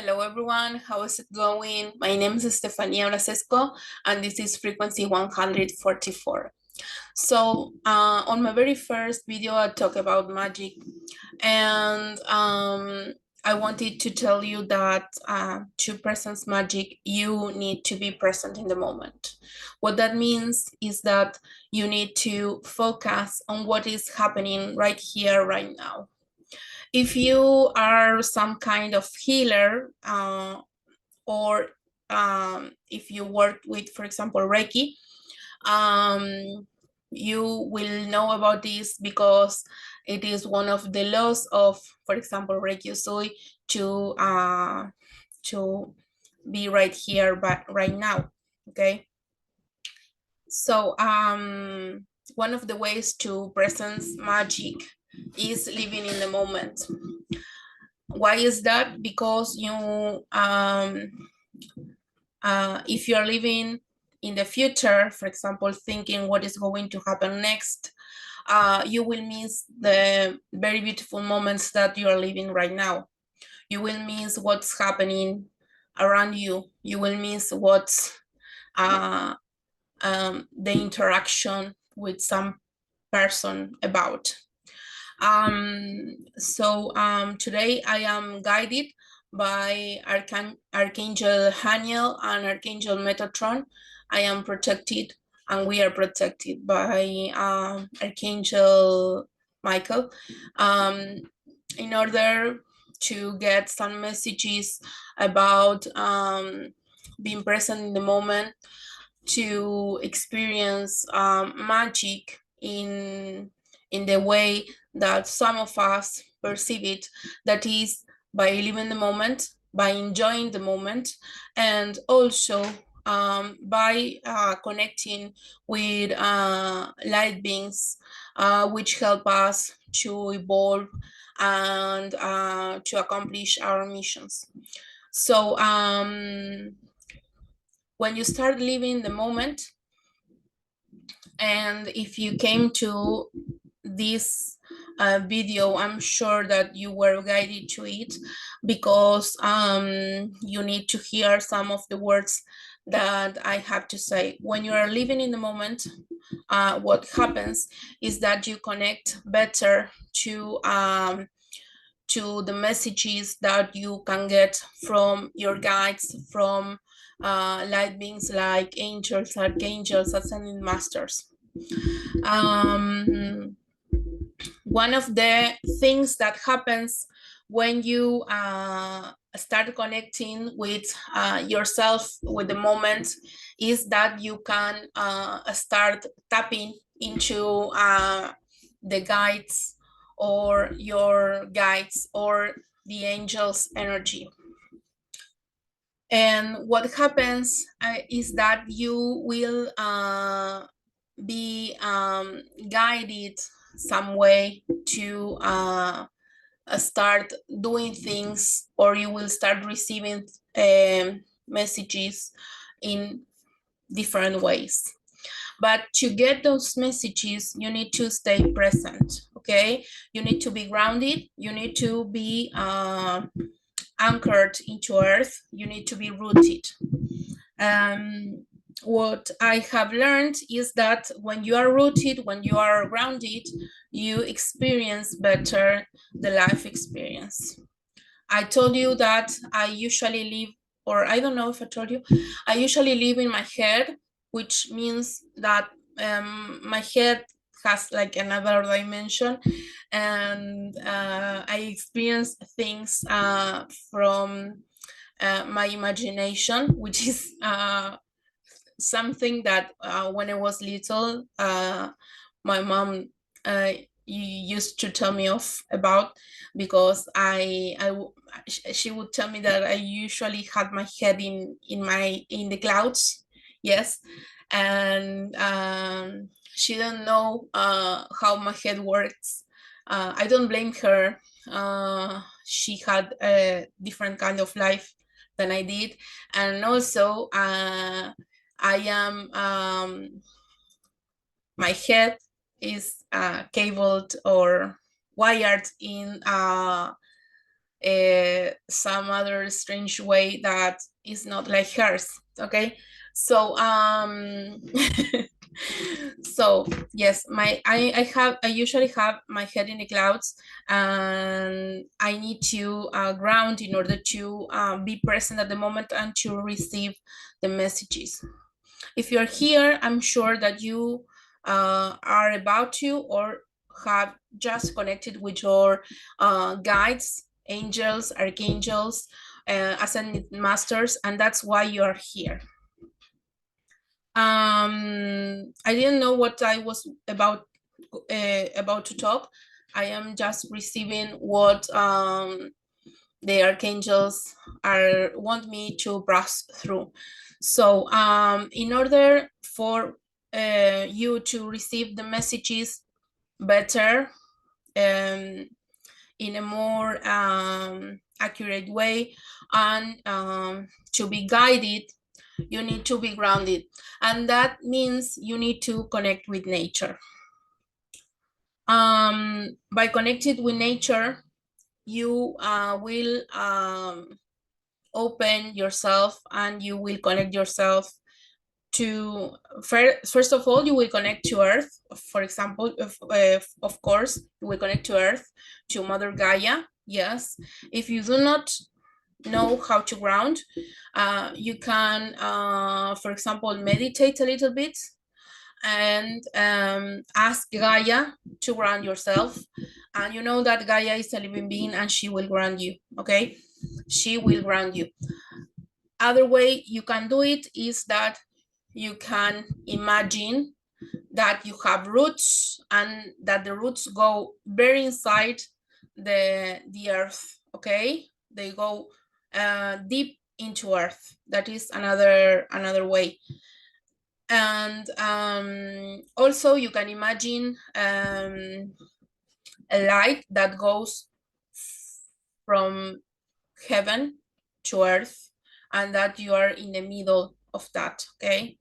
Hello everyone, how is it going? My name is Estefania Brasesco and this is frequency 144. So on my very first video I talk about magic and I wanted to tell you that to presence magic you need to be present in the moment. What that means is that you need to focus on what is happening right here, right now. If you are some kind of healer or if you work with, for example, Reiki, you will know about this because it is one of the laws of, for example, Reiki Usui to be right here, but right now, okay? So one of the ways to presence magic is living in the moment. Why is that? Because you if you're living in the future, for example, thinking what is going to happen next, you will miss the very beautiful moments that you are living right now. You will miss what's happening around you. You will miss what's the interaction with some person about. Today I am guided by Archangel Haniel and Archangel Metatron. I am protected and we are protected by Archangel Michael in order to get some messages about being present in the moment, to experience magic in the way that some of us perceive it, that is by living the moment, by enjoying the moment, and also by connecting with light beings which help us to evolve and to accomplish our missions. So when you start living the moment, and if you came to this video, I'm sure that you were guided to it because you need to hear some of the words that I have to say. When you are living in the moment, what happens is that you connect better to the messages that you can get from your guides, from light beings like angels, archangels, ascending masters. One of the things that happens when you start connecting with yourself, with the moment, is that you can start tapping into the guides or your guides or the angels' energy. And what happens is that you will be guided some way to start doing things, or you will start receiving messages in different ways. But to get those messages, you need to stay present, okay? You need to be grounded, you need to be anchored into earth, you need to be rooted. What I have learned is that when you are rooted, when you are grounded, you experience better the life experience. I told you that I usually live, or I don't know if I told you, I usually live in my head, which means that my head has like another dimension, and I experience things from my imagination, which is something that when I was little, my mom used to tell me off about, because she would tell me that I usually had my head in the clouds, yes, and she didn't know how my head works. I don't blame her. She had a different kind of life than I did, and also I am my head is cabled or wired in some other strange way that is not like hers. Okay, so so yes, I usually have my head in the clouds, and I need to ground in order to be present at the moment and to receive the messages. If you're here, I'm sure that you are about to or have just connected with your guides, angels, archangels, ascended masters, and that's why you're here. I didn't know what I was about to talk. I am just receiving what the archangels want me to brush through. So in order for you to receive the messages better, in a more accurate way, and to be guided, you need to be grounded, and that means you need to connect with nature. By connecting with nature, you will open yourself, and you will connect yourself to, first of all, you will connect to earth. For example, of course, you will connect to earth, to Mother Gaia. Yes, if you do not know how to ground, you can, for example, meditate a little bit, and ask Gaia to ground yourself. And you know that Gaia is a living being, and she will ground you. Okay, she will ground you. Other way you can do it is that you can imagine that you have roots, and that the roots go very inside the earth. Okay, they go deep into earth. That is another way. And also you can imagine a light that goes from heaven to earth, and that you are in the middle of that. Okay,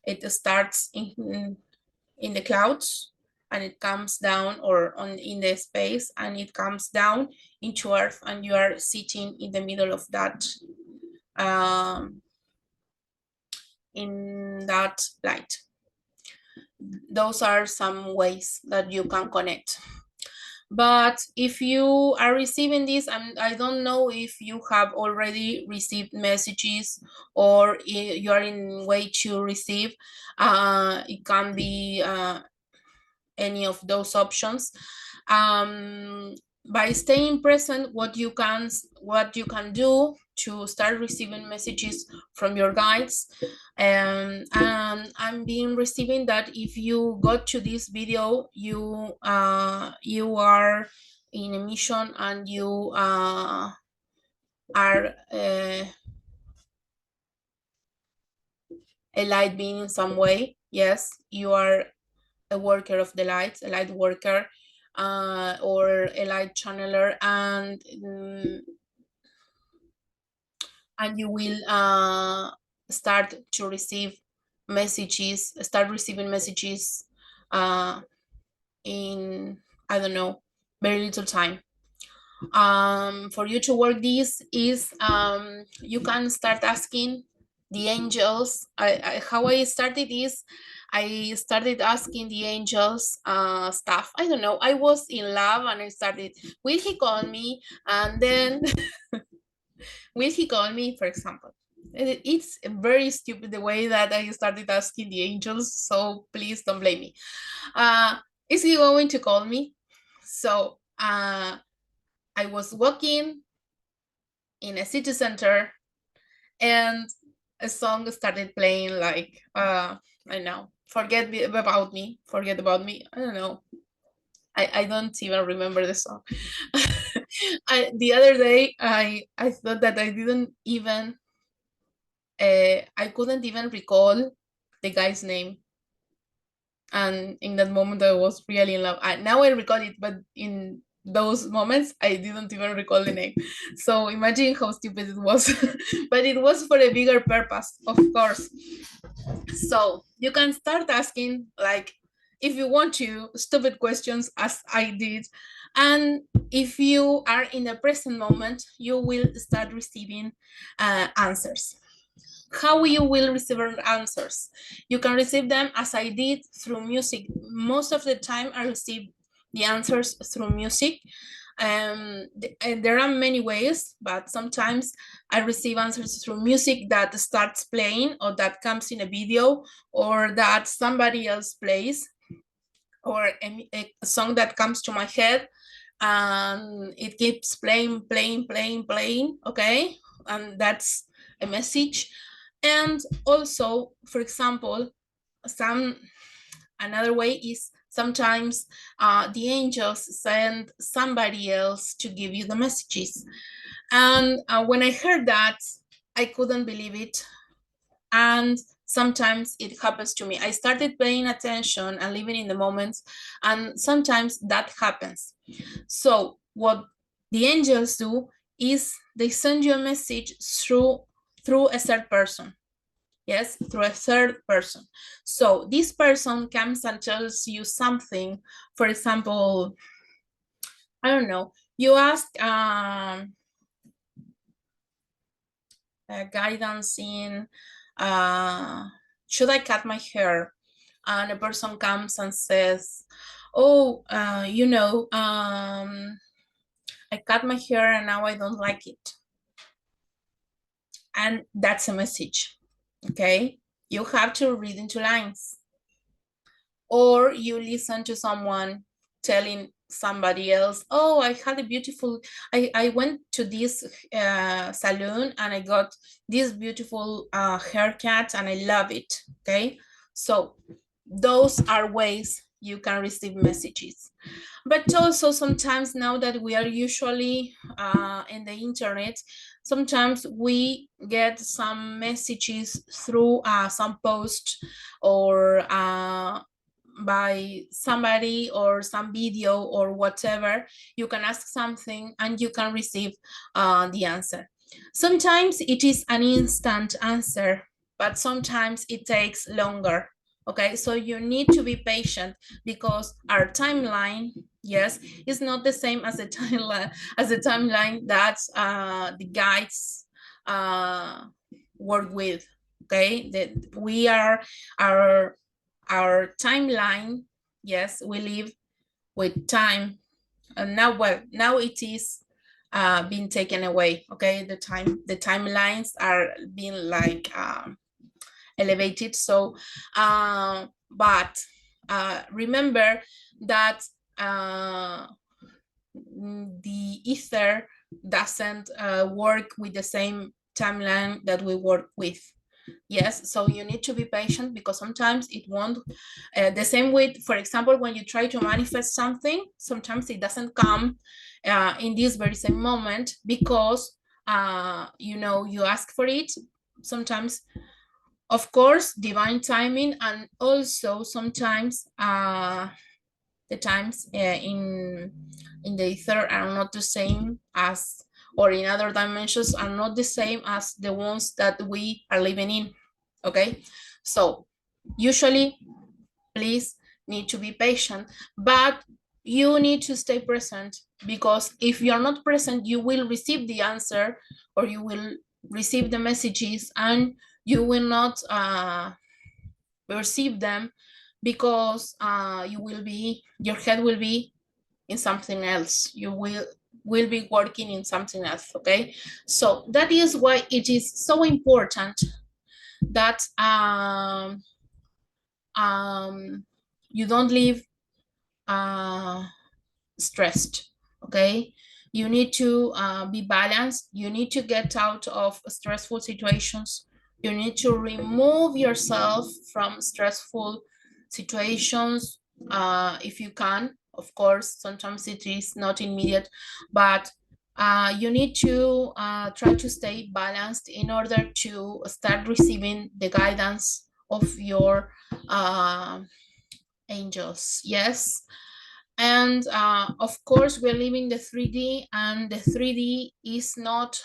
it starts in the clouds, and it comes down, or in the space, and it comes down into earth, and you are sitting in the middle of that, in that light. Those are some ways that you can connect. But if you are receiving this, I don't know if you have already received messages, or you are in way to receive. It can be any of those options. By staying present, what you can do to start receiving messages from your guides. And I'm being receiving that if you got to this video, you are in a mission, and you are a light being in some way. Yes, you are a worker of the light, a light worker, or a light channeler, and you will start receiving messages in, I don't know, very little time. For you to work this is, you can start asking the angels. How I started is, I started asking the angels stuff. I don't know, I was in love, and I started, will he call me? And then will he call me, for example. It's very stupid the way that I started asking the angels, so please don't blame me. Is he going to call me? So I was walking in a city center, and a song started playing, like, I know, forget about me. I don't know. I don't even remember the song. The other day, I thought that I didn't even, I couldn't even recall the guy's name. And in that moment, I was really in love. Now I recall it, but in those moments, I didn't even recall the name. So imagine how stupid it was. But it was for a bigger purpose, of course. So you can start asking, like, if you want to, stupid questions, as I did. And if you are in the present moment, you will start receiving answers. How you will receive answers? You can receive them as I did through music. Most of the time I receive the answers through music. And there are many ways, but sometimes I receive answers through music that starts playing, or that comes in a video, or that somebody else plays, or a song that comes to my head and it keeps playing, playing, playing, playing, okay? And that's a message. And also, for example, another way is sometimes the angels send somebody else to give you the messages. And when I heard that, I couldn't believe it. And sometimes it happens to me. I started paying attention and living in the moment, and sometimes that happens. So what the angels do is they send you a message through a third person. Yes, through a third person. So this person comes and tells you something. For example, I don't know, you ask guidance in should I cut my hair? And a person comes and says, oh, I cut my hair and now I don't like it. And that's a message, okay? You have to read into lines. Or you listen to someone telling somebody else, oh, I went to this salon and I got this beautiful haircut and I love it, okay? So those are ways you can receive messages. But also sometimes, now that we are usually in the internet, sometimes we get some messages through some post, or by somebody, or some video, or whatever. You can ask something and you can receive the answer. Sometimes it is an instant answer, but sometimes it takes longer. Okay, so you need to be patient, because our timeline, yes, is not the same as the timeline that the guides work with. Okay, that we are our timeline, yes, we live with time, and now it is being taken away. Okay, the timelines are being like elevated. So but remember that the ether doesn't work with the same timeline that we work with. Yes, so you need to be patient, because sometimes it won't, the same way, for example, when you try to manifest something, sometimes it doesn't come in this very same moment, because you ask for it. Sometimes, of course, divine timing, and also sometimes the times in the ether are not the same as, or in other dimensions are not the same as the ones that we are living in. Okay, so usually, please need to be patient, but you need to stay present, because if you're not present, you will receive the answer, or you will receive the messages, and you will not receive them, because your head will be in something else. You will be working in something else. Okay, so that is why it is so important that you don't live stressed. Okay, you need to be balanced. You need to get out of stressful situations. You need to remove yourself from stressful situations if you can. Of course, sometimes it is not immediate, but you need to try to stay balanced in order to start receiving the guidance of your angels. Yes. And of course, we're living the 3D, and the 3D is not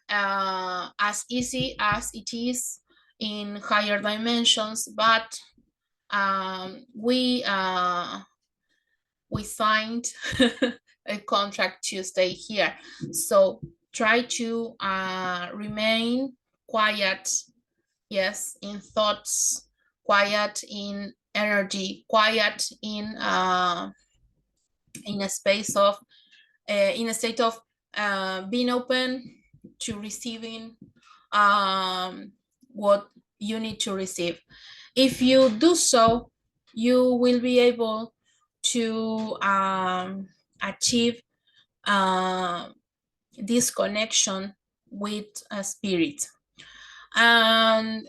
as easy as it is in higher dimensions, but we signed a contract to stay here. So try to remain quiet, yes, in thoughts, quiet in energy, quiet in a space of in a state of being open to receiving what you need to receive. If you do so, you will be able to achieve this connection with a spirit. And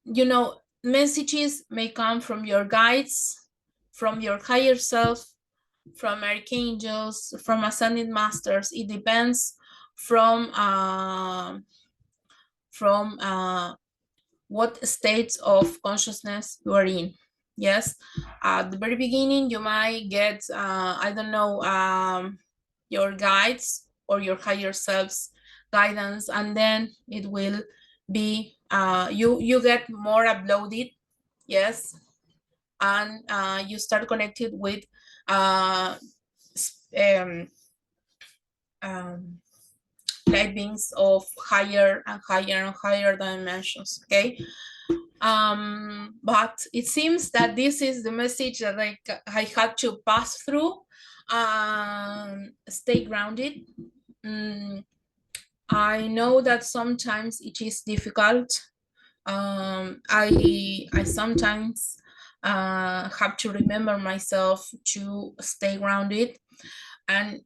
you know, messages may come from your guides, from your higher self, from archangels, from ascended masters. It depends from what states of consciousness you are in. Yes, at the very beginning you might get I don't know, your guides or your higher selves guidance, and then it will be you get more uploaded. Yes, and you start connected with uh, um, um, light beings of higher and higher and higher dimensions. Okay, but it seems that this is the message that I had to pass through. Stay grounded. I know that sometimes it is difficult. I sometimes have to remember myself to stay grounded. And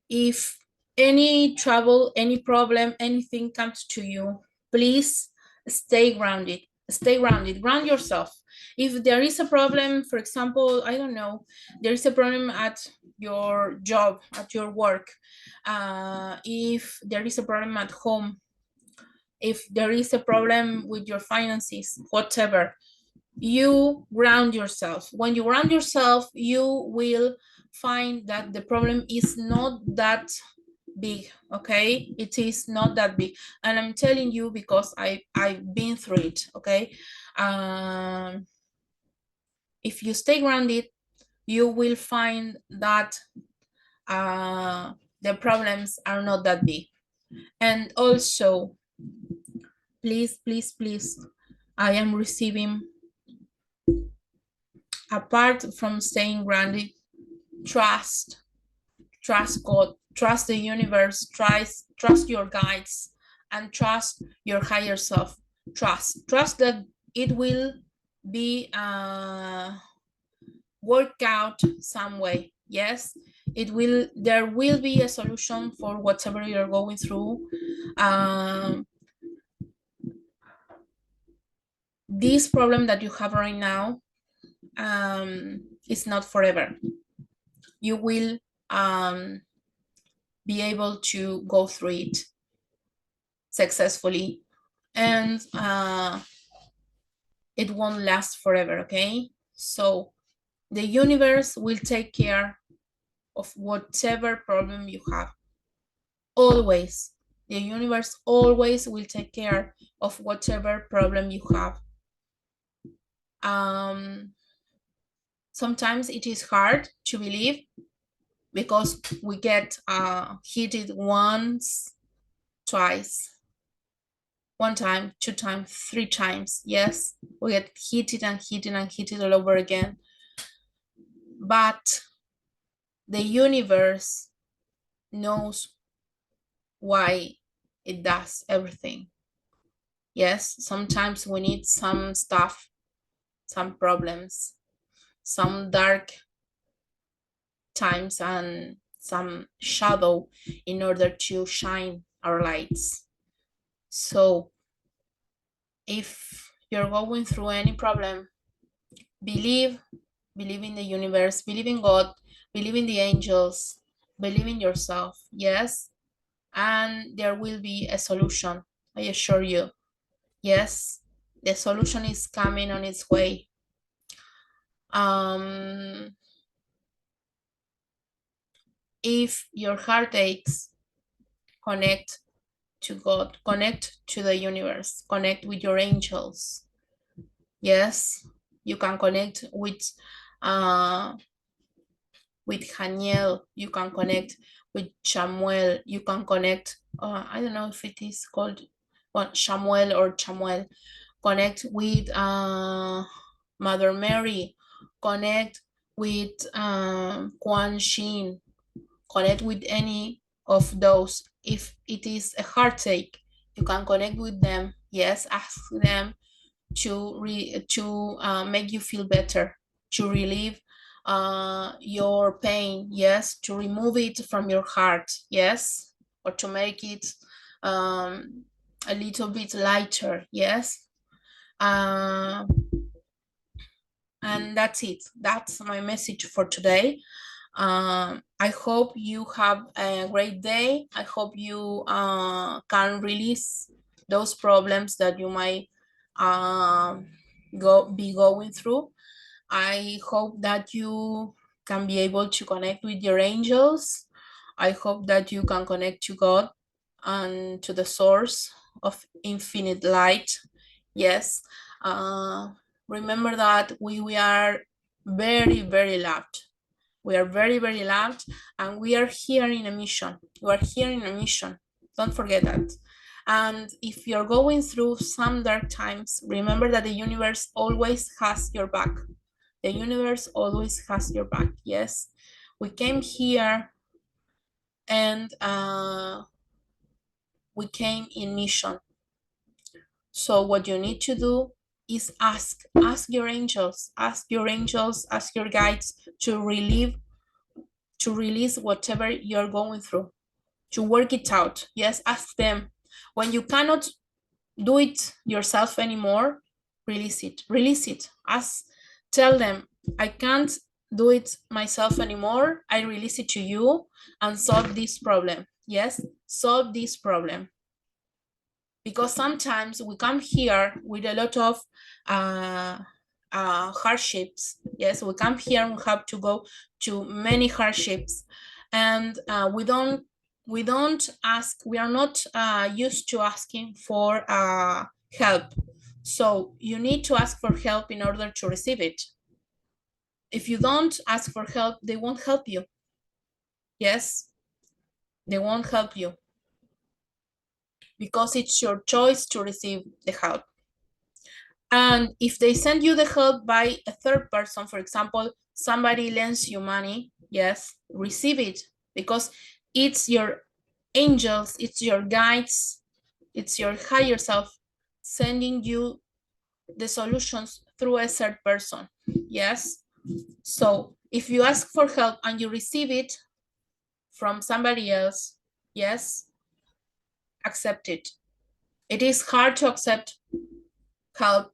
if any trouble, any problem, anything comes to you, please stay grounded. Stay grounded. Ground yourself. If there is a problem, for example, I don't know, there is a problem at your job, at your work, if there is a problem at home, if there is a problem with your finances, whatever, you ground yourself. When you ground yourself, you will find that the problem is not that big. Okay, it is not that big, and I'm telling you because I've been through it. Okay, if you stay grounded, you will find that the problems are not that big. And also, please, please, please, I am receiving, apart from staying grounded, trust God, trust the universe, trust your guides, and trust your higher self. Trust that it will be worked out some way. Yes, there will be a solution for whatever you're going through. This problem that you have right now is not forever. You will be able to go through it successfully, and it won't last forever. Okay, so the universe will take care of whatever problem you have. Always, the universe always will take care of whatever problem you have. Sometimes it is hard to believe because we get hit once, twice, one time, two times, three times. Yes, we get hit and hit and hit all over again. But the universe knows why it does everything. Yes, sometimes we need some stuff, some problems, some dark times, and some shadow in order to shine our lights. So if you're going through any problem, believe in the universe, believe in God, believe in the angels, believe in yourself. Yes, and there will be a solution, I assure you. Yes, the solution is coming on its way. If your heart aches, connect to God, connect to the universe, connect with your angels. Yes, you can connect with with Haniel, you can connect with Chamuel, you can connect, I don't know if it is called Shamuel or Chamuel, connect with Mother Mary, connect with Quan Shin, connect with any of those. If it is a heartache, you can connect with them. Yes, ask them to make you feel better, to relieve your pain. Yes, to remove it from your heart. Yes, or to make it a little bit lighter. Yes, uh, and that's it. That's my message for today. I hope you have a great day. I hope you can release those problems that you might be going through. I hope that you can be able to connect with your angels. I hope that you can connect to God and to the source of infinite light. Yes. Remember that we are very, very loved. We are very, very loved, and we are here in a mission. We are here in a mission. Don't forget that. And if you're going through some dark times, remember that the universe always has your back. The universe always has your back. Yes. We came here and we came in mission. So what you need to do is ask your angels, ask your angels, ask your guides to release whatever you're going through, to work it out. Yes, ask them. When you cannot do it yourself anymore, release it. Release it. Tell them, I can't do it myself anymore. I release it to you and solve this problem. Yes, solve this problem. Because sometimes we come here with a lot of hardships. Yes, we come here and we have to go to many hardships, and we don't ask. We are not used to asking for help. So you need to ask for help in order to receive it. If you don't ask for help, they won't help you. Yes, they won't help you because it's your choice to receive the help. And if they send you the help by a third person, for example, somebody lends you money, yes, receive it, because it's your angels, it's your guides, it's your higher self sending you the solutions through a third person. Yes. So if you ask for help and you receive it from somebody else, yes, accept it. It is hard to accept help,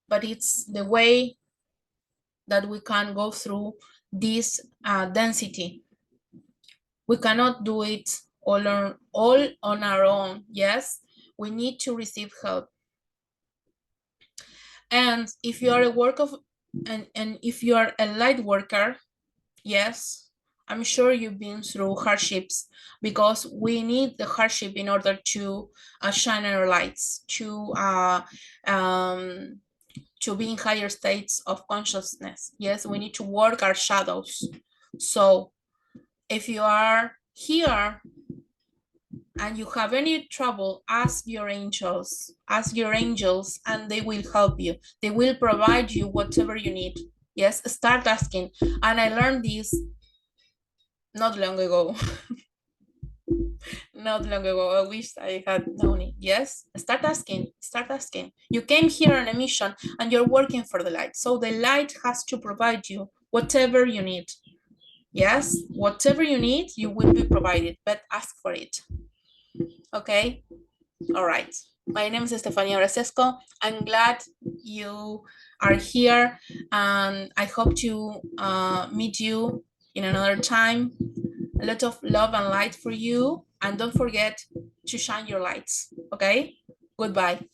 but it's the way that we can go through this density. We cannot do it all on our own. Yes, we need to receive help. And if you are a work of and if you are a light worker, yes, I'm sure you've been through hardships, because we need the hardship in order to shine our lights, to be in higher states of consciousness. Yes, we need to work our shadows. So if you are here and you have any trouble, ask your angels, and they will help you. They will provide you whatever you need. Yes, start asking. And I learned this not long ago. Not long ago. I wish I had known it. Yes, start asking. You came here on a mission and you're working for the light. So the light has to provide you whatever you need. Yes, whatever you need, you will be provided, but ask for it. Okay. All right. My name is Estefania Brasesco. I'm glad you are here, and I hope to meet you in another time. A lot of love and light for you, and don't forget to shine your lights. Okay. Goodbye.